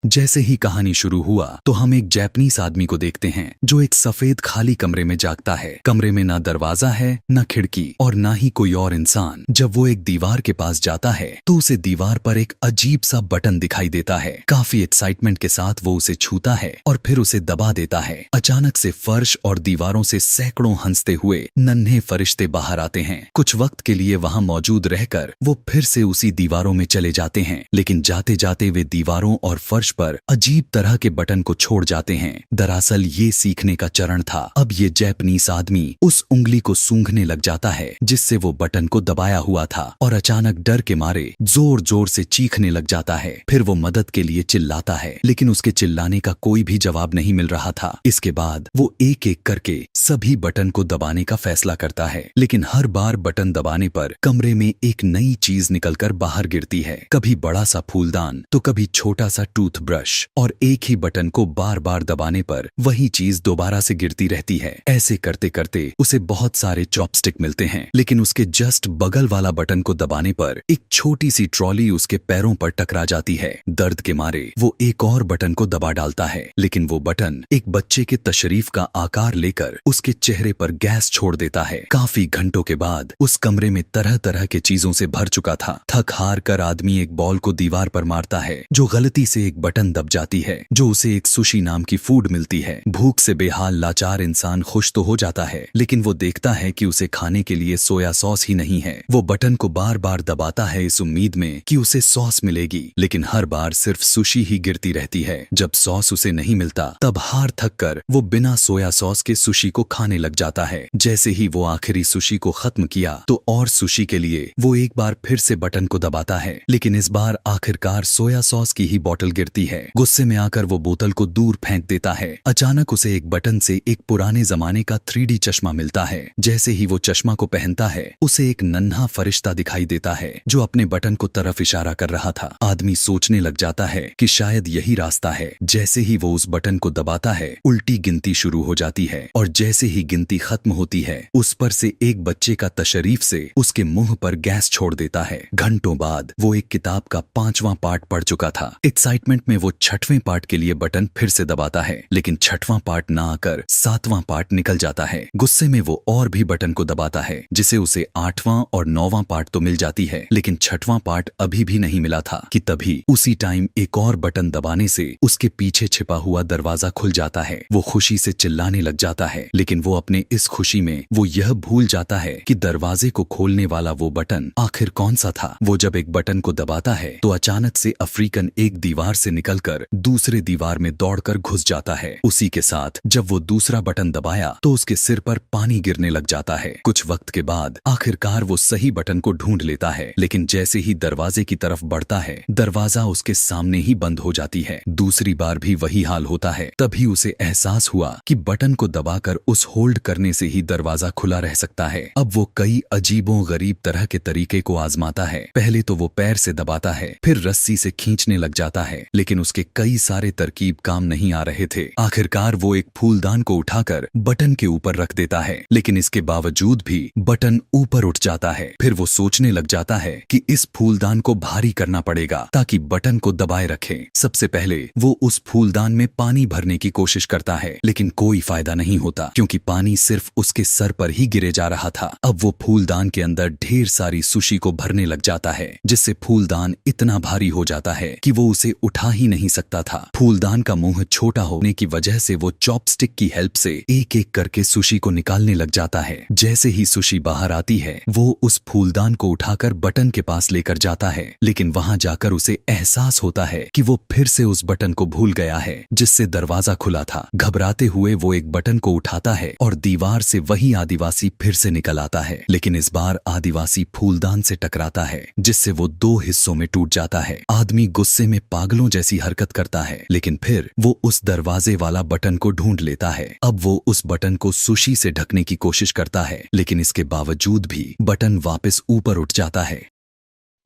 जैसे ही कहानी शुरू हुआ तो हम एक जापानीज आदमी को देखते हैं जो एक सफेद खाली कमरे में जागता है। कमरे में ना दरवाजा है, ना खिड़की और ना ही कोई और इंसान। जब वो एक दीवार के पास जाता है तो उसे दीवार पर एक अजीब सा बटन दिखाई देता है। काफी एक्साइटमेंट के साथ वो उसे छूता है और फिर उसे दबा देता है। अचानक से फर्श और दीवारों से सैकड़ों हंसते हुए नन्हे फरिश्ते बाहर आते हैं। कुछ वक्त के लिए वहां मौजूद रहकर वो फिर से उसी दीवारों में चले जाते हैं, लेकिन जाते जाते वे दीवारों और फर्श पर अजीब तरह के बटन को छोड़ जाते हैं। दरअसल ये सीखने का चरण था। अब ये जापानीज आदमी उस उंगली को सूंघने लग जाता है जिससे वो बटन को दबाया हुआ था और अचानक डर के मारे जोर जोर से चीखने लग जाता है। फिर वो मदद के लिए चिल्लाता है, लेकिन उसके चिल्लाने का कोई भी जवाब नहीं मिल रहा था। इसके बाद वो एक एक करके सभी बटन को दबाने का फैसला करता है, लेकिन हर बार बटन दबाने पर कमरे में एक नई चीज निकलकर बाहर गिरती है। कभी बड़ा सा फूलदान तो कभी छोटा सा टूथब्रश, और एक ही बटन को बार बार दबाने पर वही चीज दोबारा से गिरती रहती है। ऐसे करते करते उसे बहुत सारे चॉपस्टिक मिलते हैं, लेकिन उसके जस्ट बगल वाला बटन को दबाने पर एक छोटी सी ट्रॉली उसके पैरों पर टकरा जाती है। दर्द के मारे वो एक और बटन को दबा डालता है, लेकिन वो बटन एक बच्चे के तशरीफ का आकार लेकर उसके चेहरे पर गैस छोड़ देता है। काफी घंटों के बाद उस कमरे में तरह तरह के चीजों से भर चुका था। थक हार कर आदमी एक बॉल को दीवार पर मारता है जो गलती से एक बटन दब जाती है, जो उसे एक सुशी नाम की फूड मिलती है। भूख से बेहाल लाचार इंसान खुश तो हो जाता है, लेकिन वो देखता है कि उसे खाने के लिए सोया सॉस ही नहीं है। वो बटन को बार बार दबाता है इस उम्मीद में कि उसे सॉस मिलेगी, लेकिन हर बार सिर्फ सुशी ही गिरती रहती है। जब सॉस उसे नहीं मिलता तब हार थक कर वो बिना सोया सॉस के सुशी को खाने लग जाता है। जैसे ही वो आखिरी सुशी को खत्म किया तो और सुशी के लिए वो एक बार फिर से बटन को दबाता है, लेकिन इस बार आखिरकार सोया सॉस की ही बोतल गिरती है। गुस्से में आकर वो बोतल को दूर फेंक देता है। अचानक उसे एक बटन से एक पुराने जमाने का 3D चश्मा मिलता है। जैसे ही वो चश्मा को पहनता है उसे एक नन्हा फरिश्ता दिखाई देता है जो अपने बटन को तरफ इशारा कर रहा था। आदमी सोचने लग जाता है कि शायद यही रास्ता है। जैसे ही वो उस बटन को दबाता है उल्टी गिनती शुरू हो जाती है, और जैसे ही गिनती खत्म होती है उस पर से एक बच्चे का तशरीफ से उसके मुंह पर गैस छोड़ देता है। घंटों बाद वो एक किताब का 5वां पार्ट पढ़ चुका था। एक्साइटमेंट में वो 6वें पार्ट के लिए बटन फिर से दबाता है, लेकिन 6वां पार्ट ना आकर 7वां पार्ट निकल जाता है। गुस्से में वो और भी बटन को दबाता है, जिसे उसे 8वां और 9वां पार्ट तो मिल जाती है, लेकिन 6वां पार्ट अभी भी नहीं मिला था कि तभी उसी टाइम एक और बटन दबाने से उसके पीछे छिपा हुआ दरवाजा खुल जाता है। वो खुशी से चिल्लाने लग जाता है, लेकिन वो अपने इस खुशी में वो यह भूल जाता है कि दरवाजे को खोलने वाला वो बटन आखिर कौन सा था। वो जब एक बटन को दबाता है तो अचानक से अफ्रीकन एक दीवार से निकलकर दूसरे दीवार में दौड़कर घुस जाता है। उसी के साथ जब वो दूसरा बटन दबाया तो उसके सिर पर पानी गिरने लग जाता है। कुछ वक्त के बाद आखिरकार वो सही बटन को ढूंढ लेता है, लेकिन जैसे ही दरवाजे की तरफ बढ़ता है दरवाजा उसके सामने ही बंद हो जाती है। दूसरी बार भी वही हाल होता है। तभी उसे एहसास हुआ कि बटन को दबाकर उस होल्ड करने से ही दरवाजा खुला रह सकता है। अब वो कई अजीबों गरीब तरह के तरीके को आजमाता है। पहले तो वो पैर से दबाता है, फिर रस्सी से खींचने लग जाता है, लेकिन उसके कई सारे तरकीब काम नहीं आ रहे थे। आखिरकार वो एक फूलदान को उठाकर बटन के ऊपर रख देता है, लेकिन इसके बावजूद भी बटन ऊपर उठ जाता है। फिर वो सोचने लग जाता है कि इस फूलदान को भारी करना पड़ेगा ताकि बटन को दबाए रखे। सबसे पहले वो उस फूलदान में पानी भरने की कोशिश करता है, लेकिन कोई फायदा नहीं होता क्योंकि पानी सिर्फ उसके सर पर ही गिरे जा रहा था। अब वो फूलदान के अंदर ढेर सारी सुशी को भरने लग जाता है, जिससे फूलदान इतना भारी हो जाता है कि वो उसे उठा ही नहीं सकता था। फूलदान का मुंह छोटा होने की वजह से वो चॉपस्टिक की हेल्प से एक एक करके सुशी को निकालने लग जाता है। जैसे ही सुशी बाहर आती है वो उस फूलदान को उठाकर बटन के पास लेकर जाता है, लेकिन वहां जाकर उसे एहसास होता है कि वो फिर से उस बटन को भूल गया है जिससे दरवाजा खुला था। घबराते हुए वो एक बटन को उठाता है और दीवार से वही आदिवासी फिर से निकल आता है, लेकिन इस बार आदिवासी फूलदान से टकराता है जिससे वो 2 हिस्सों में टूट जाता है। आदमी गुस्से में पागलों जैसी हरकत करता है, लेकिन फिर वो उस दरवाजे वाला बटन को ढूंढ लेता है। अब वो उस बटन को सुशी से ढकने की कोशिश करता है, लेकिन इसके बावजूद भी बटन वापस ऊपर उठ जाता है।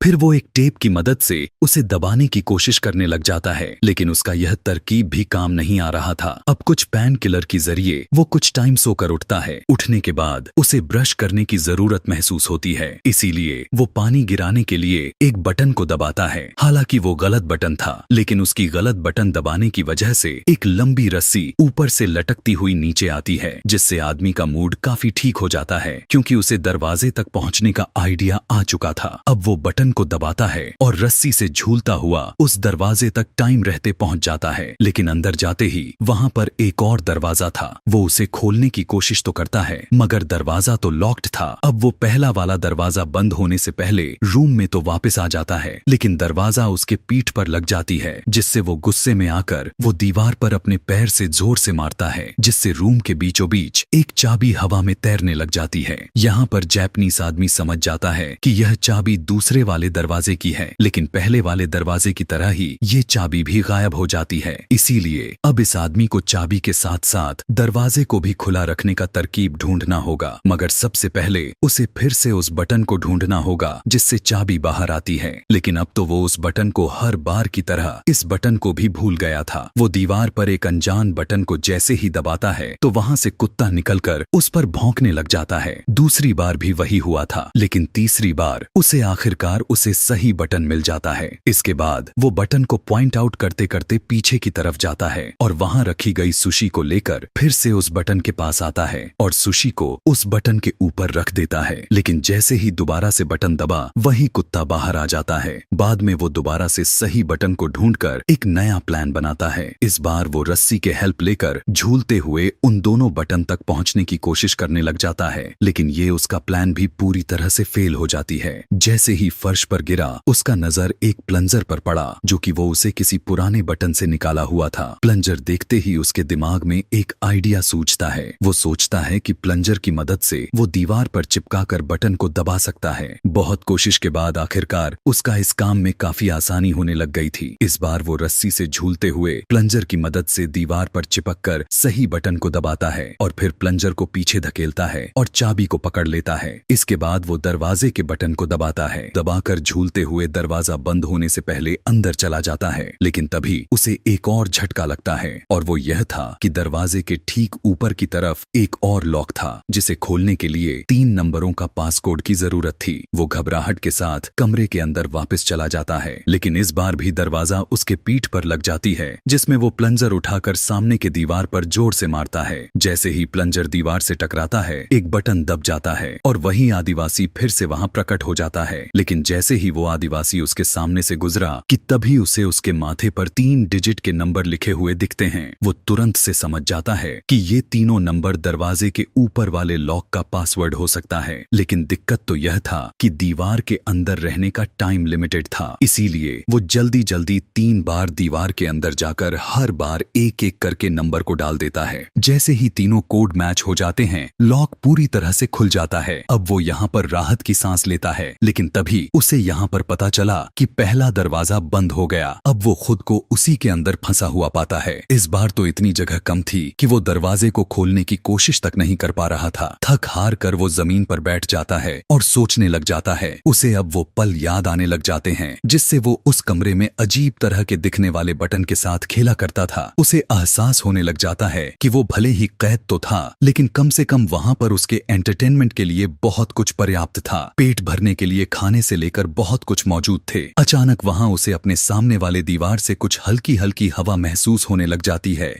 फिर वो एक टेप की मदद से उसे दबाने की कोशिश करने लग जाता है, लेकिन उसका यह तरकीब भी काम नहीं आ रहा था। अब कुछ पैन किलर के जरिए वो कुछ टाइम सोकर उठता है। उठने के बाद उसे ब्रश करने की जरूरत महसूस होती है, इसीलिए वो पानी गिराने के लिए एक बटन को दबाता है। हालांकि वो गलत बटन था, लेकिन उसकी गलत बटन दबाने की वजह से एक लंबी रस्सी ऊपर से लटकती हुई नीचे आती है, जिससे आदमी का मूड काफी ठीक हो जाता है, क्योंकि उसे दरवाजे तक पहुंचने का आइडिया आ चुका था। अब वो बटन को दबाता है और रस्सी से झूलता हुआ उस दरवाजे तक टाइम रहते पहुंच जाता है। लेकिन अंदर जाते ही वहां पर एक और दरवाजा था। वो उसे खोलने की कोशिश तो करता है, मगर दरवाजा तो लॉक्ड था। अब वो पहला वाला दरवाजा बंद होने से पहले रूम में तो वापस आ जाता है, लेकिन दरवाजा उसके पीठ पर लग जाती है, जिससे वो गुस्से में आकर वो दीवार पर अपने पैर से जोर से मारता है, जिससे रूम के बीचों बीच एक चाबी हवा में तैरने लग जाती है। यहाँ पर जैपनीज आदमी समझ जाता है कि यह चाबी दूसरे वाले दरवाजे की है, लेकिन पहले वाले दरवाजे की तरह ही ये चाबी भी गायब हो जाती है। इसीलिए अब इस आदमी को चाबी के साथ साथ दरवाजे को भी खुला रखने का तरकीब ढूंढना होगा, मगर सबसे पहले उसे फिर से उस बटन को ढूंढना होगा जिससे चाबी बाहर आती है। लेकिन अब तो वो उस बटन को हर बार की तरह इस बटन को भी भूल गया था। वो दीवार पर एक अनजान बटन को जैसे ही दबाता है तो वहां से कुत्ता निकलकर उस पर भौंकने लग जाता है। दूसरी बार भी वही हुआ था, लेकिन तीसरी बार उसे आखिरकार उसे सही बटन मिल जाता है। इसके बाद वो बटन को पॉइंट आउट करते करते पीछे की तरफ जाता है और वहां रखी गई सुशी को लेकर फिर से उस बटन के पास आता है और सुशी को उस बटन के ऊपर रख देता है। लेकिन जैसे ही दोबारा से बटन दबा वही कुत्ता बाहर आ जाता है। बाद में वो दोबारा से सही बटन को ढूंढकर एक नया प्लान बनाता है। इस बार वो रस्सी के हेल्प लेकर झूलते हुए उन दोनों बटन तक पहुंचने की कोशिश करने लग जाता है, लेकिन ये उसका प्लान भी पूरी तरह से फेल हो जाती है। जैसे ही फर्श पर गिरा उसका नजर एक प्लंजर पर पड़ा, जो कि वो उसे किसी पुराने बटन से निकाला हुआ था। प्लंजर देखते ही उसके दिमाग में एक आइडिया सूझता है। वो सोचता है कि प्लंजर की मदद से वो दीवार पर चिपकाकर बटन को दबा सकता है। बहुत कोशिश के बाद आखिरकार उसका इस काम में काफी आसानी होने लग गई थी। इस बार वो रस्सी से झूलते हुए प्लंजर की मदद से दीवार पर चिपककर सही बटन को दबाता है और फिर प्लंजर को पीछे धकेलता है और चाबी को पकड़ लेता है। इसके बाद वो दरवाजे के बटन को दबाता है। दबाकर झूलते हुए दरवाजा बंद होने से पहले अंदर चला जाता है, लेकिन तभी उसे एक और झटका लगता है और वो यह था कि दरवाजे के ठीक ऊपर की तरफ एक और लॉक था, जिसे खोलने के लिए 3 नंबरों का पासकोड की जरूरत थी। वो घबराहट के साथ कमरे के अंदर वापस चला जाता है, लेकिन इस बार भी दरवाजा उसके पीठ पर लग जाती है, जिसमें वो प्लंजर उठाकर सामने के दीवार पर जोर से मारता है। जैसे ही प्लंजर दीवार से टकराता है एक बटन दब जाता है और वही आदिवासी फिर से वहां प्रकट हो जाता है। लेकिन जैसे ही वो आदिवासी उसके सामने से गुजरा कि तभी उसे उसके माथे पर 3 डिजिट के नंबर लिखे हुए दिखते हैं। वो तुरंत से समझ जाता है कि ये तीनों नंबर दरवाजे के ऊपर वाले लॉक का पासवर्ड हो सकता है। लेकिन दिक्कत तो यह था कि दीवार के अंदर रहने का टाइम लिमिटेड था, इसीलिए वो जल्दी जल्दी 3 बार दीवार के अंदर जाकर हर बार एक एक करके नंबर को डाल देता है। जैसे ही तीनों कोड मैच हो जाते हैं लॉक पूरी तरह से खुल जाता है। अब वो यहाँ पर राहत की सांस लेता है, लेकिन तभी उसे यहाँ पर पता चला कि पहला दरवाजा बंद हो गया। अब वो खुद को उसी के अंदर फंसा हुआ पाता है। इस बार तो इतनी जगह कम थी कि वो दरवाजे को खोलने की कोशिश तक नहीं कर पा रहा था। थक हार कर वो जमीन पर बैठ जाता है और सोचने लग जाता है। उसे अब वो पल याद आने लग जाते हैं जिससे वो उस कमरे में अजीब तरह के दिखने वाले बटन के साथ खेला करता था। उसे एहसास होने लग जाता है कि वो भले ही कैद तो था, लेकिन कम से कम वहां पर उसके एंटरटेनमेंट के लिए बहुत कुछ पर्याप्त था। पेट भरने के लिए खाने से लेकर बहुत कुछ मौजूद थे। अचानक वहां उसे अपने सामने वाले दीवार से कुछ हल्की हल्की हवा महसूस होने लग जाती है।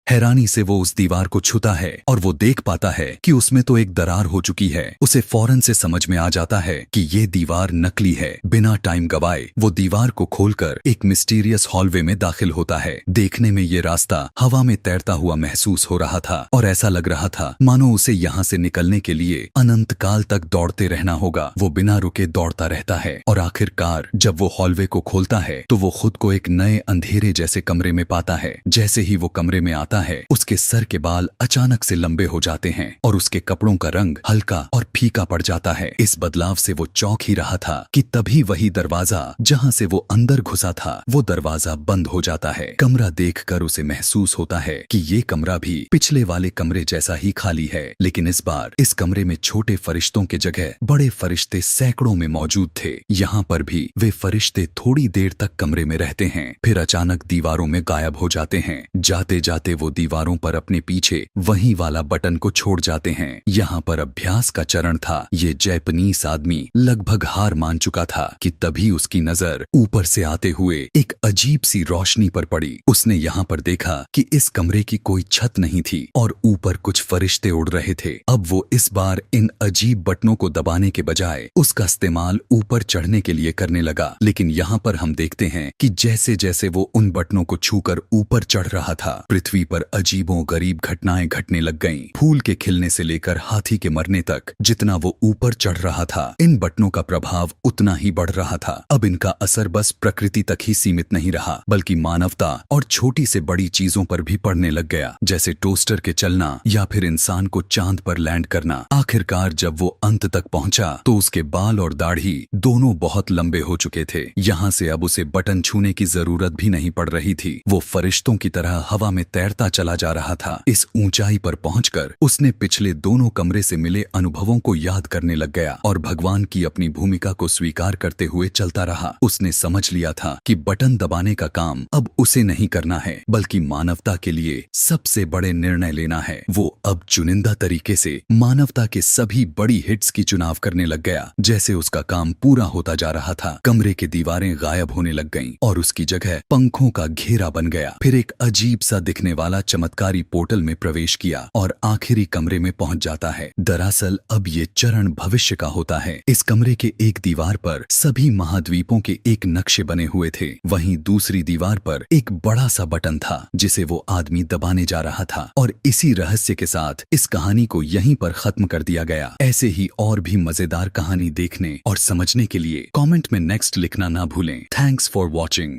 हैरानी से वो उस दीवार को छूता है और वो देख पाता है कि उसमें तो एक दरार हो चुकी है। उसे फौरन से समझ में आ जाता है कि ये दीवार नकली है। बिना टाइम गवाए वो दीवार को खोलकर एक मिस्टीरियस हॉलवे में दाखिल होता है। देखने में ये रास्ता हवा में तैरता हुआ महसूस हो रहा था और ऐसा लग रहा था मानो उसे यहाँ से निकलने के लिए अनंत काल तक दौड़ते रहना होगा। वो बिना रुके दौड़ता रहता है और आखिरकार जब वो हॉलवे को खोलता है तो वो खुद को एक नए अंधेरे जैसे कमरे में पाता है। जैसे ही वो कमरे में आता जाता है उसके सर के बाल अचानक से लंबे हो जाते हैं और उसके कपड़ों का रंग हल्का और फीका पड़ जाता है। इस बदलाव से वो चौंक ही रहा था कि तभी वही दरवाजा जहां से वो अंदर घुसा था वो दरवाजा बंद हो जाता है। कमरा देखकर उसे महसूस होता है कि ये कमरा भी पिछले वाले कमरे जैसा ही खाली है, लेकिन इस बार इस कमरे में छोटे फरिश्तों के जगह बड़े फरिश्ते सैकड़ों में मौजूद थे। यहाँ पर भी वे फरिश्ते थोड़ी देर तक कमरे में रहते हैं, फिर अचानक दीवारों में गायब हो जाते हैं। जाते जाते वो दीवारों पर अपने पीछे वही वाला बटन को छोड़ जाते हैं। यहाँ पर अभ्यास का चरण था। ये जापानीज आदमी लगभग हार मान चुका था कि तभी उसकी नजर ऊपर से आते हुए एक अजीब सी रोशनी पर पड़ी। उसने यहाँ पर देखा कि इस कमरे की कोई छत नहीं थी और ऊपर कुछ फरिश्ते उड़ रहे थे। अब वो इस बार इन अजीब बटनों को दबाने के बजाय उसका इस्तेमाल ऊपर चढ़ने के लिए करने लगा, लेकिन यहाँ पर हम देखते हैं कि जैसे जैसे वो उन बटनों को छूकर ऊपर चढ़ रहा था, पृथ्वी पर अजीबों गरीब घटनाएं घटने लग गईं। फूल के खिलने से लेकर हाथी के मरने तक जितना वो ऊपर चढ़ रहा था, इन बटनों का प्रभाव उतना ही बढ़ रहा था। अब इनका असर बस प्रकृति तक ही सीमित नहीं रहा, बल्कि मानवता और छोटी से बड़ी चीजों पर भी पड़ने लग गया, जैसे टोस्टर के चलना या फिर इंसान को चांद पर लैंड करना। आखिरकार जब वो अंत तक पहुंचा तो उसके बाल और दाढ़ी दोनों बहुत लंबे हो चुके थे। यहाँ से अब उसे बटन छूने की जरूरत भी नहीं पड़ रही थी। वो फरिश्तों की तरह हवा में तैरता चला जा रहा था। इस ऊंचाई पर पहुंचकर उसने पिछले दोनों कमरे से मिले अनुभवों को याद करने लग गया और भगवान की अपनी भूमिका को स्वीकार करते हुए चलता रहा। उसने समझ लिया था कि बटन दबाने का काम अब उसे नहीं करना है, बल्कि मानवता के लिए सबसे बड़े निर्णय लेना है। वो अब चुनिंदा तरीके से मानवता के सभी बड़ी हिट्स की चुनाव करने लग गया। जैसे उसका काम पूरा होता जा रहा था, कमरे की दीवारें गायब होने लग गईं और उसकी जगह पंखों का घेरा बन गया। फिर एक अजीब सा दिखने वाला चमत्कारी पोर्टल में प्रवेश किया और आखिरी कमरे में पहुंच जाता है। दरअसल अब ये चरण भविष्य का होता है। इस कमरे के एक दीवार पर सभी महाद्वीपों के एक नक्शे बने हुए थे, वहीं दूसरी दीवार पर एक बड़ा सा बटन था जिसे वो आदमी दबाने जा रहा था। और इसी रहस्य के साथ इस कहानी को यहीं पर खत्म कर दिया गया। ऐसे ही और भी मजेदार कहानी देखने और समझने के लिए कमेंट में नेक्स्ट लिखना ना भूलें। Thanks for watching.